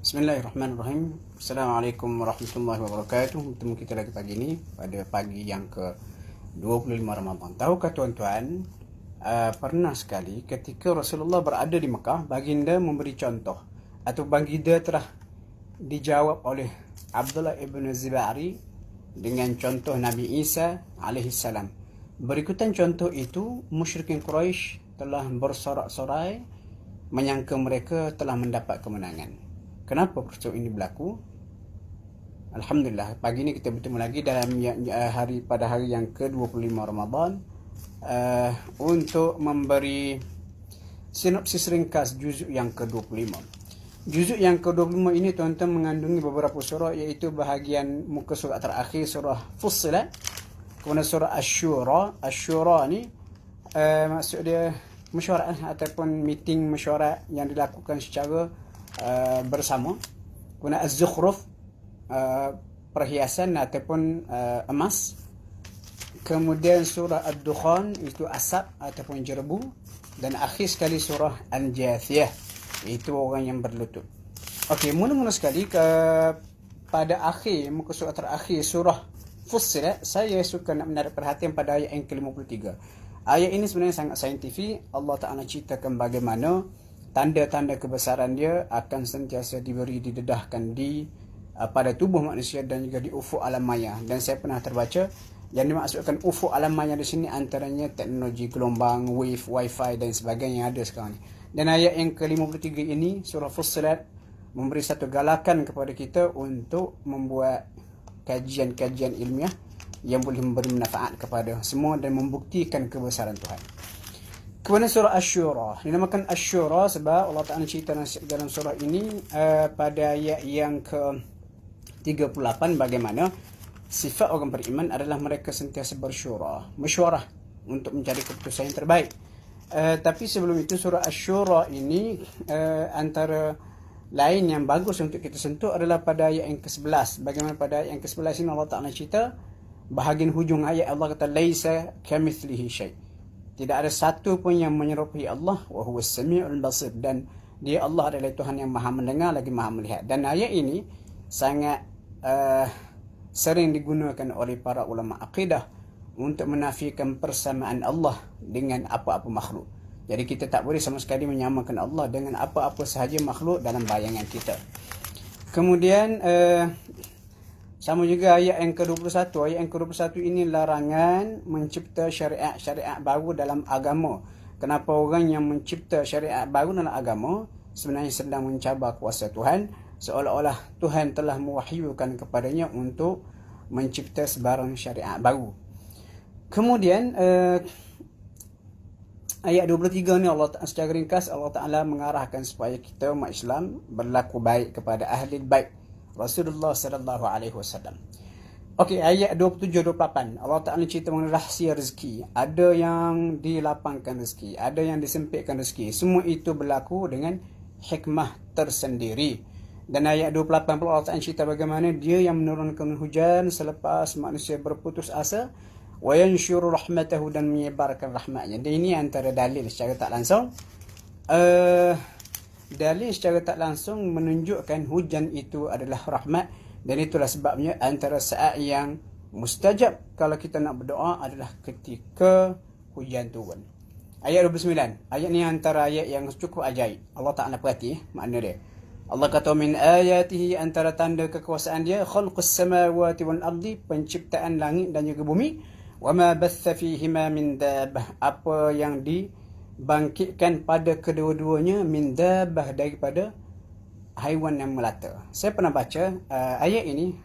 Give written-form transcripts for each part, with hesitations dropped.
Bismillahirrahmanirrahim. Assalamualaikum warahmatullahi wabarakatuh. Bertemu kita lagi pagi ini pada pagi yang ke-25 Ramadan. Tahukah tuan-tuan, pernah sekali ketika Rasulullah berada di Mekah, baginda memberi contoh atau baginda telah dijawab oleh Abdullah ibn Zibari dengan contoh Nabi Isa alaihissalam. Berikutan contoh itu, musyrikin Quraisy telah bersorak-sorai menyangka mereka telah mendapat kemenangan. Kenapa peristiwa ini berlaku? Alhamdulillah, pagi ini kita bertemu lagi dalam pada hari yang ke-25 Ramadan untuk memberi sinopsis ringkas juzuk yang ke-25. Juzuk yang ke-25 ini tuan-tuan mengandungi beberapa surah, iaitu bahagian muka surah terakhir surah Fussilat, kemudian surah Asy-Syura. Asy-Syura ni maksud dia mesyuarat ataupun meeting mesyuarat yang dilakukan secara bersama. Kemudian Az-Zukhruf, perhiasan ataupun emas. Kemudian surah Ad-Dukhan, itu asap ataupun jerbu. Dan akhir sekali surah Al-Jathiyah, itu orang yang berlutut. Okey, mula-mula sekali pada akhir muka surah terakhir surah Fussilat, saya suka nak menarik perhatian pada ayat yang ke-53. Ayat ini sebenarnya sangat saintifik. Allah Ta'ala ceritakan bagaimana tanda-tanda kebesaran dia akan sentiasa didedahkan pada tubuh manusia dan juga di ufuk alam maya. Dan saya pernah terbaca yang dimaksudkan ufuk alam maya di sini antaranya teknologi gelombang, wave, wifi dan sebagainya yang ada sekarang ni. Dan ayat yang ke-53 ini, surah Fussilat, memberi satu galakan kepada kita untuk membuat kajian-kajian ilmiah yang boleh memberi manfaat kepada semua dan membuktikan kebesaran Tuhan. Kemudian surah Asy-Syura, dinamakan Asy-Syura sebab Allah Ta'ala cerita dalam surah ini pada ayat yang ke-38 bagaimana sifat orang beriman adalah mereka sentiasa mesyuarah untuk mencari keputusan yang terbaik. Tapi sebelum itu, surah Asy-Syura ini antara lain yang bagus untuk kita sentuh adalah pada ayat yang ke-11. Bagaimana pada ayat yang ke-11 ini Allah Ta'ala cerita bahagian hujung ayat, Allah kata laisa kamitslihi syai', tidak ada satu pun yang menyerupai Allah, wa huwas samiul basir, dan dia Allah adalah Tuhan yang maha mendengar lagi maha melihat. Dan ayat ini sangat sering digunakan oleh para ulama akidah untuk menafikan persamaan Allah dengan apa-apa makhluk. Jadi kita tak boleh sama sekali menyamakan Allah dengan apa-apa sahaja makhluk dalam bayangan kita. Kemudian sama juga ayat yang ke-21. Ayat yang ke-21 ini larangan mencipta syariat-syariat baru dalam agama. Kenapa orang yang mencipta syariat baru dalam agama sebenarnya sedang mencabar kuasa Tuhan, seolah-olah Tuhan telah mewahyukan kepadanya untuk mencipta sebarang syariat baru. Kemudian ayat 23 ni Allah Ta'ala secara ringkas Allah Ta'ala mengarahkan supaya kita umat Islam berlaku baik kepada ahli bait Rasulullah sallallahu alaihi wasallam. Okey, ayat 27-28 Allah Ta'ala cerita mengenai rahsia rezeki. Ada yang dilapangkan rezeki, ada yang disempitkan rezeki. Semua itu berlaku dengan hikmah tersendiri. Dan ayat 28 pula Allah Ta'ala cerita bagaimana dia yang menurunkan hujan selepas manusia berputus asa, wa yanshuru rahmatahu, dan menyebarkan rahmatnya. Dan ini antara dalil secara tak langsung dalil secara tak langsung menunjukkan hujan itu adalah rahmat. Dan itulah sebabnya antara saat yang mustajab kalau kita nak berdoa adalah ketika hujan turun. Ayat 29, ayat ni antara ayat yang cukup ajaib. Allah Ta'ala perhati makna dia. Allah kata min ayatihi, antara tanda kekuasaan dia, khalqus samawati wal ardi, penciptaan langit dan juga bumi, wa ma batha fihima min dabbah, apa yang dibangkitkan pada kedua-duanya, min dabbah, daripada haiwan yang melata. Saya pernah baca ayat ini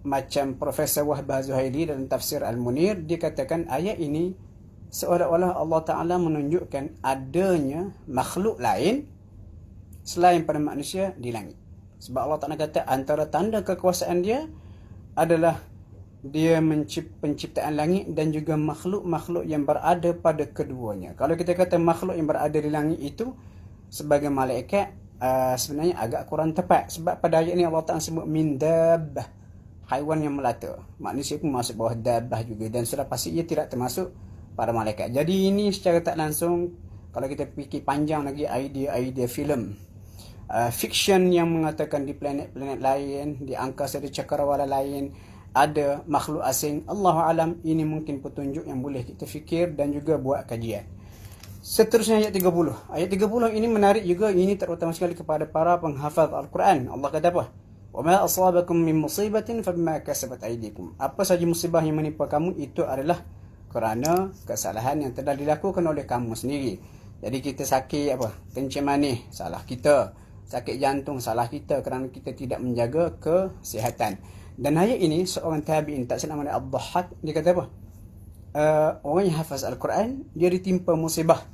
macam Profesor Wahbah Zuhaili dalam tafsir Al-Munir. Dia katakan ayat ini seolah-olah Allah Ta'ala menunjukkan adanya makhluk lain selain pada manusia di langit. Sebab Allah Ta'ala kata antara tanda kekuasaan dia adalah dia penciptaan langit dan juga makhluk-makhluk yang berada pada keduanya. Kalau kita kata makhluk yang berada di langit itu sebagai malaikat, sebenarnya agak kurang tepat. Sebab pada ayat ini Allah Ta'ala sebut min dabbah, haiwan yang melata. Manusia pun masuk bawah dabbah juga, dan sudah pasti ia tidak termasuk para malaikat. Jadi ini secara tak langsung, kalau kita fikir panjang lagi idea-idea filem fiction yang mengatakan di planet-planet lain, di angkasa, di cakrawala lain ada makhluk asing. Allahu alam, ini mungkin petunjuk yang boleh kita fikir dan juga buat kajian. Seterusnya ayat 30. Ayat 30 ini menarik juga, ini terutama sekali kepada para penghafaz Al-Quran. Allah kata apa? وَمَا أَصَابَكُم مِّن مُّصِيبَةٍ فَبِمَا كَسَبَتْ أَيْدِيكُم. Apa saja musibah yang menimpa kamu itu adalah kerana kesalahan yang telah dilakukan oleh kamu sendiri. Jadi kita sakit kencing manis, salah kita. Sakit jantung, salah kita kerana kita tidak menjaga kesihatan. Dan ayat ini seorang tabi'in, tak silap nama Ad-Dhahhak, dia kata apa? Orang yang hafaz Al-Quran, dia ditimpa musibah,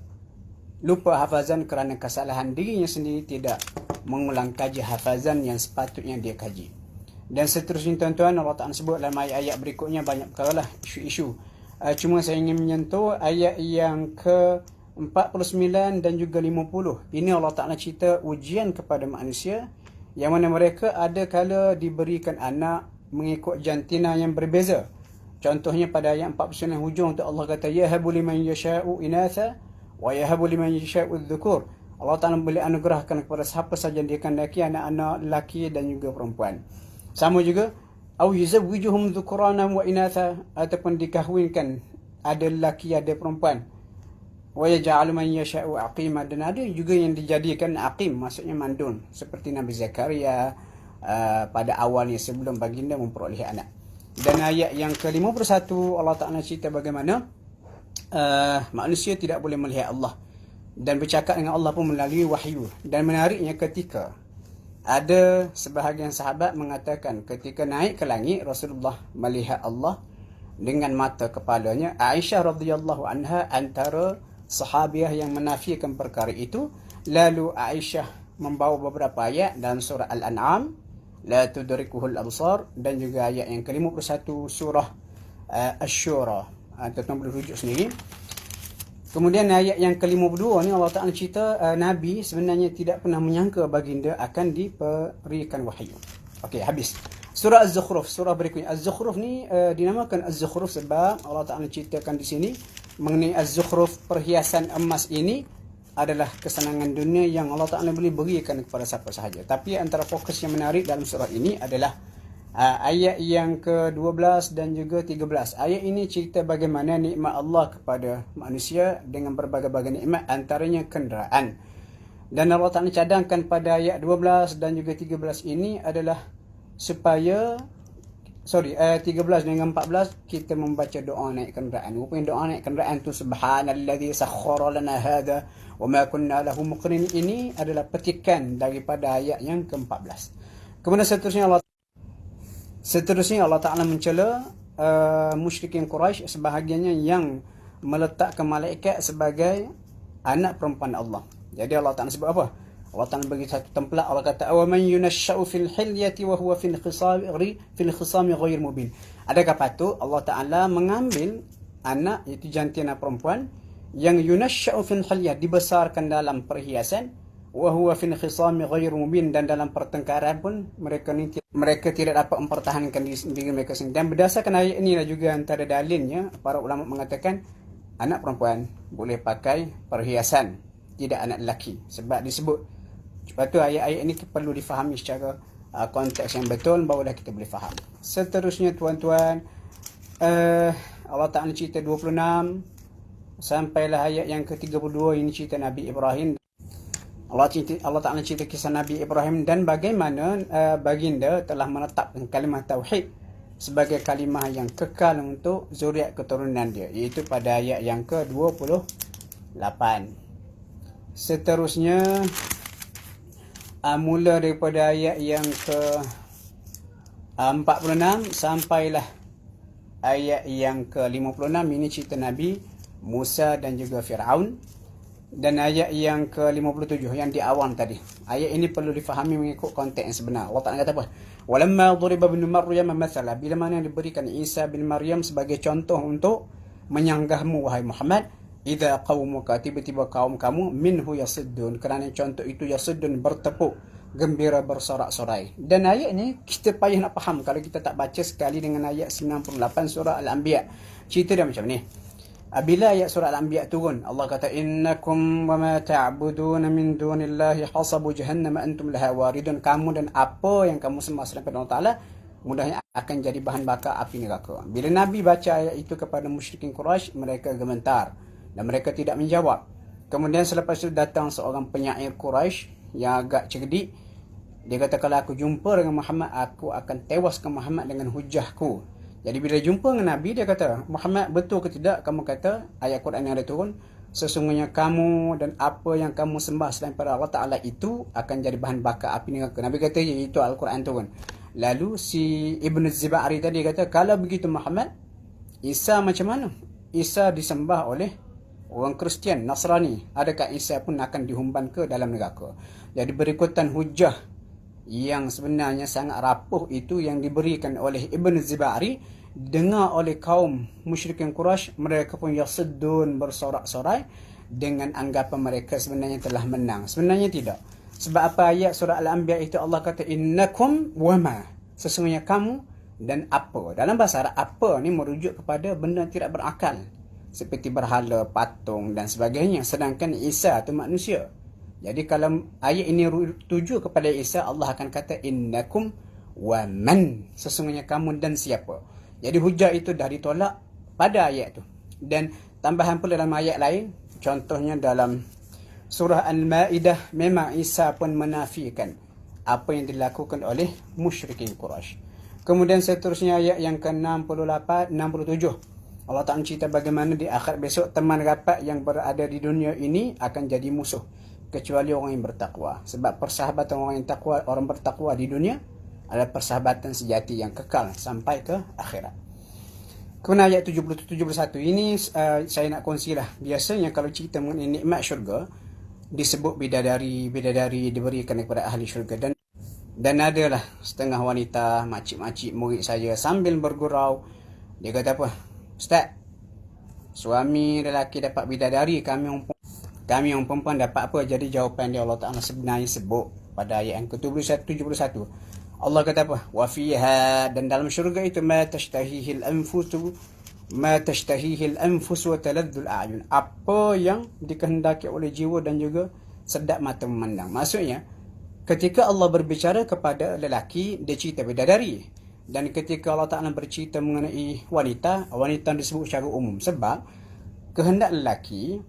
lupa hafazan kerana kesalahan dirinya sendiri, tidak mengulang kaji hafazan yang sepatutnya dia kaji. Dan seterusnya tuan-tuan, Allah Ta'ala sebut dalam ayat-ayat berikutnya banyak perkara lah, isu-isu. Cuma saya ingin menyentuh ayat yang ke-49 dan juga 50. Ini Allah Ta'ala cerita ujian kepada manusia, yang mana mereka ada kala diberikan anak mengikut jantina yang berbeza. Contohnya pada ayat 49 hujung tu Allah kata, yahabu liman yasha'u inatha wa yahabu liman yasha'u adh-dhukur. Allah Ta'ala boleh anugerahkan kepada siapa saja dia kehendaki anak-anak lelaki dan juga perempuan. Sama juga, au yuzawwijuhum dhukranan wa inatha, ataupun dikahwinkan ada lelaki ada perempuan. Wa yaj'alu man yasha'u aqima, dan ada juga yang dijadikan aqim, maksudnya mandun, seperti Nabi Zakaria pada awalnya sebelum baginda memperoleh anak. Dan ayat yang ke-51 Allah Ta'ala cerita bagaimana manusia tidak boleh melihat Allah dan bercakap dengan Allah pun melalui wahyu. Dan menariknya, ketika ada sebahagian sahabat mengatakan ketika naik ke langit Rasulullah melihat Allah dengan mata kepalanya. Aisyah radhiyallahu anha antara sahabiah yang menafikan perkara itu. Lalu Aisyah membawa beberapa ayat dalam surah Al-An'am, la tudrikuhul absar, dan juga ayat yang ke-51 surah Asy-Syura. Tuan-tuan boleh rujuk sendiri. Kemudian ayat yang ke-52 ni Allah Ta'ala cerita Nabi sebenarnya tidak pernah menyangka baginda akan diberikan wahyu. Okey, habis. Surah Az-Zukhruf, surah berikutnya. Az-Zukhruf ni dinamakan Az-Zukhruf sebab Allah Ta'ala ceritakan di sini mengenai Az-Zukhruf, perhiasan emas ini adalah kesenangan dunia yang Allah Ta'ala boleh berikan kepada siapa sahaja. Tapi antara fokus yang menarik dalam surah ini adalah ayat yang ke-12 dan juga 13. Ayat ini cerita bagaimana nikmat Allah kepada manusia dengan berbagai-bagai nikmat, antaranya kenderaan. Dan Allah Ta'ala cadangkan pada ayat 12 dan juga 13 ini adalah supaya 13 dengan 14 kita membaca doa naik kenderaan. Rupanya doa naik kenderaan tu subhanalladzi sakhkhara lana hadza wa ma kunna lahu muqrinin, ini adalah petikan daripada ayat yang ke-14. Kemudian seterusnya Allah Ta'ala mencela musyrikin Quraisy, sebahagiannya yang meletakkan malaikat sebagai anak perempuan Allah. Jadi Allah Ta'ala sebut apa? Allah Ta'ala bagi satu template. Allah kata, "Wa man yunashsha'u fil hilyati wa huwa fil khisami ghair mubin." Adakah patut Allah Ta'ala mengambil anak, iaitu jantina perempuan, yang yunashsha'u fil hilyah, dibesarkan dalam perhiasan, wa huwa fil khisami ghair mubin, dan dalam pertengkaran pun mereka tidak dapat mempertahankan diri mereka sendiri. Dan berdasarkan ayat inilah juga antara dalilnya para ulama mengatakan anak perempuan boleh pakai perhiasan, tidak anak lelaki, sebab disebut. Sebab tu ayat-ayat ini perlu difahami secara konteks yang betul, barulah kita boleh faham. Seterusnya tuan-tuan, Allah Ta'ala cerita 26 sampailah ayat yang ke-32, ini cerita Nabi Ibrahim. Allah Ta'ala cerita kisah Nabi Ibrahim dan bagaimana baginda telah menetapkan kalimah tauhid sebagai kalimah yang kekal untuk zuriat keturunan dia, iaitu pada ayat yang ke-28. Seterusnya mula daripada ayat yang ke-46 sampailah ayat yang ke-56, ini cerita Nabi Musa dan juga Fir'aun. Dan ayat yang ke-57 yang di awal tadi, ayat ini perlu difahami mengikut konteks yang sebenar. Allah Ta'ala kata apa? Walamma dhuriba ibnu Maryam mathala, bila mana diberikan Isa bin Maryam sebagai contoh untuk menyanggahmu wahai Muhammad, idza qaumuka, tiba-tiba kaum kamu, minhu yasiddun, kerana contoh itu yasiddun, bertepuk gembira, bersorak-sorai. Dan ayat ini kita payah nak faham kalau kita tak baca sekali dengan ayat 98 surah Al-Anbiya. Cerita dia macam ni. Bila ayat surah Al-Anbiya turun, Allah kata innakum wa ma ta'buduna min dunillahi hasabu jahannam antum laha waridun. Kamu dan apa yang kamu sembah selain Allah Taala mudahnya akan jadi bahan bakar api neraka. Bila Nabi baca ayat itu kepada musyrikin Quraisy, mereka gemetar dan mereka tidak menjawab. Kemudian selepas itu datang seorang penyair Quraisy yang agak cerdik. Dia kata kalau aku jumpa dengan Muhammad, aku akan tewaskan Muhammad dengan hujahku. Jadi bila jumpa dengan Nabi, dia kata, Muhammad, betul ke tidak kamu kata ayat Quran yang ada turun, sesungguhnya kamu dan apa yang kamu sembah selain pada Allah Ta'ala itu akan jadi bahan bakar api neraka. Nabi kata, ya, itu Al-Quran turun. Lalu si Ibn Ziba'ri tadi kata, kalau begitu Muhammad, Isa macam mana? Isa disembah oleh orang Kristian, Nasrani. Adakah Isa pun akan dihumban ke dalam neraka? Jadi berikutan hujah yang sebenarnya sangat rapuh itu yang diberikan oleh Ibn Ziba'ri dengar oleh kaum musyrikin Quraisy, mereka pun yasuddun, bersorak-sorai dengan anggapan mereka sebenarnya telah menang. Sebenarnya tidak. Sebab apa ayat surah Al-Anbiya itu Allah kata innakum wama, sesungguhnya kamu dan apa. Dalam bahasa Arab, apa ni merujuk kepada benda tidak berakal seperti berhala, patung dan sebagainya. Sedangkan Isa itu manusia. Jadi kalau ayat ini tuju kepada Isa, Allah akan kata innakum wa man, sesungguhnya kamu dan siapa. Jadi hujah itu dah ditolak pada ayat itu. Dan tambahan pula dalam ayat lain, contohnya dalam surah Al-Maidah, memang Isa pun menafikan apa yang dilakukan oleh musyrikin Quraisy. Kemudian seterusnya ayat yang ke-68, 67. Allah Ta'ala cerita bagaimana di akhirat besok teman rapat yang berada di dunia ini akan jadi musuh kecuali orang yang bertakwa. Sebab persahabatan orang yang takwa, orang bertakwa di dunia adalah persahabatan sejati yang kekal sampai ke akhirat. Kemudian ayat 70-71 ini saya nak kongsilah. Biasanya kalau cerita mengenai nikmat syurga, disebut bidadari diberikan kepada ahli syurga. Dan adalah setengah wanita, makcik-makcik murid saya sambil bergurau. Dia kata apa? Ustaz, suami lelaki dapat bidadari, kami yang perempuan dapat apa? Jadi jawapan dia Allah Ta'ala sebenarnya sebut pada ayat yang ke-71. Allah kata apa? Wa fiha, dan dalam syurga itu ma tashtahihil anfus wa taladdul a'yun. Apa yang dikehendaki oleh jiwa dan juga sedap mata memandang. Maksudnya ketika Allah berbicara kepada lelaki, dia cerita bidadari. Dan ketika Allah Ta'ala bercerita mengenai wanita disebut secara umum. Sebab kehendak lelaki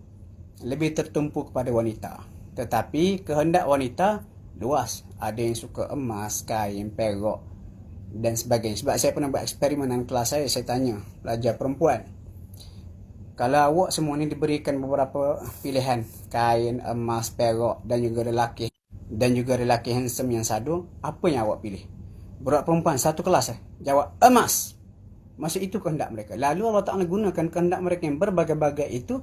lebih tertumpu kepada wanita. Tetapi kehendak wanita luas. Ada yang suka emas, kain, perak dan sebagainya. Sebab saya pernah buat eksperimen dalam kelas saya tanya pelajar perempuan, kalau awak semua ni diberikan beberapa pilihan, kain, emas, perak dan juga lelaki handsome yang sadu, apa yang awak pilih? Budak perempuan satu kelas jawab emas. Maksud itu kehendak mereka. Lalu Allah Ta'ala gunakan kehendak mereka yang berbagai-bagai itu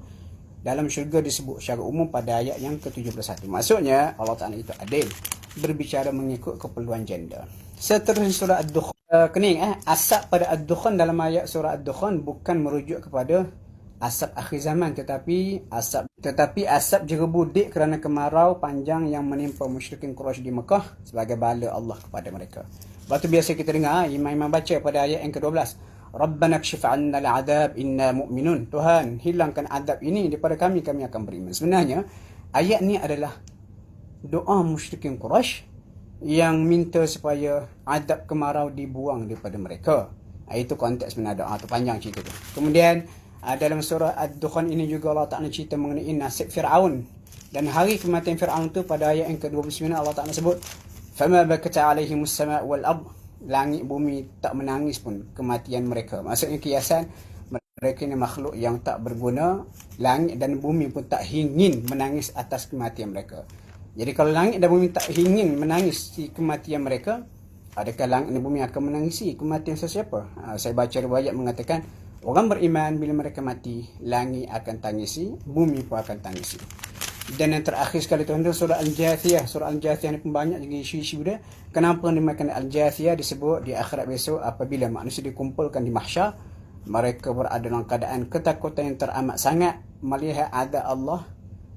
dalam syurga disebut secara umum pada ayat yang ke-71. Maksudnya Allah Ta'ala itu adil, berbicara mengikut keperluan gender. Seterusnya surah Ad-Dukhan. Asap pada Ad-Dukhan dalam ayat surah Ad-Dukhan bukan merujuk kepada asap akhir zaman, tetapi asap jerebu dik kerana kemarau panjang yang menimpa musyrikin Quraisy di Mekah sebagai bala Allah kepada mereka. Lepas tu biasa kita dengar imam-imam baca pada ayat yang ke-12, Rabbana kshif 'anna al-'adab inna mu'minun. Tuhan, hilangkan adab ini daripada kami akan beriman. Sebenarnya ayat ni adalah doa musyrikin Quraisy yang minta supaya adab kemarau dibuang daripada mereka. Itu konteks sebenarnya doa tu, panjang cerita tu. Kemudian dalam surah Ad-Dukhan ini juga Allah Ta'ala cerita mengenai nasib Fir'aun dan hari kematian Fir'aun tu pada ayat yang ke-29 Allah Ta'ala sebut fama bakata 'alaihimus sama' wal ard. Langit bumi tak menangis pun kematian mereka. Maksudnya kiasan mereka ni makhluk yang tak berguna. Langit dan bumi pun tak ingin menangis atas kematian mereka. Jadi kalau langit dan bumi tak ingin menangis kematian mereka, adakah langit dan bumi akan menangisi kematian sesiapa? Saya baca riwayat mengatakan orang beriman bila mereka mati, langit akan tangisi, bumi pun akan tangisi. Dan yang terakhir sekali tuan-tuan, surah Al-Jathiyah. Surah Al-Jathiyah ni pun banyak juga isu-isu dia. Kenapa dinamakan Al-Jathiyah? Disebut di akhirat besok apabila manusia dikumpulkan di mahsyar, mereka berada dalam keadaan ketakutan yang teramat sangat melihat ada Allah,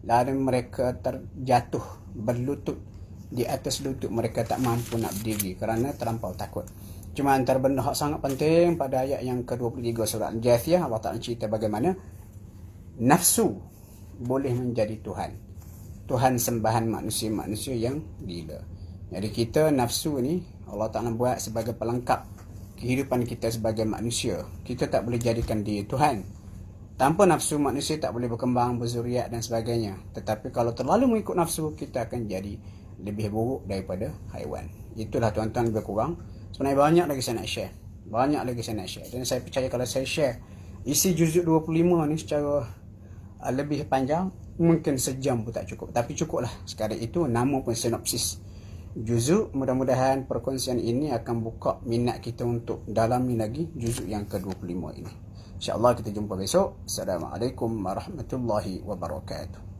lalu mereka terjatuh berlutut di atas lutut mereka, tak mampu nak berdiri kerana terlampau takut. Cuma antara benda yang sangat penting pada ayat yang ke-23 surah Al-Jathiyah, Allah Ta'ala cerita bagaimana nafsu boleh menjadi Tuhan. Tuhan sembahan manusia-manusia yang gila. Jadi kita nafsu ni Allah Ta'ala buat sebagai pelengkap kehidupan kita sebagai manusia. Kita tak boleh jadikan dia Tuhan. Tanpa nafsu, manusia tak boleh berkembang, berzuriat dan sebagainya. Tetapi kalau terlalu mengikut nafsu, kita akan jadi lebih buruk daripada haiwan. Itulah tuan-tuan lebih kurang. Sebenarnya banyak lagi saya nak share. Dan saya percaya kalau saya share isi juzuk 25 ni secara lebih panjang, mungkin sejam pun tak cukup. Tapi cukuplah. Sekarang itu nama pun sinopsis juzuk. Mudah-mudahan perkongsian ini akan buka minat kita untuk dalami lagi juzuk yang ke-25 ini. InsyaAllah kita jumpa besok. Assalamualaikum warahmatullahi wabarakatuh.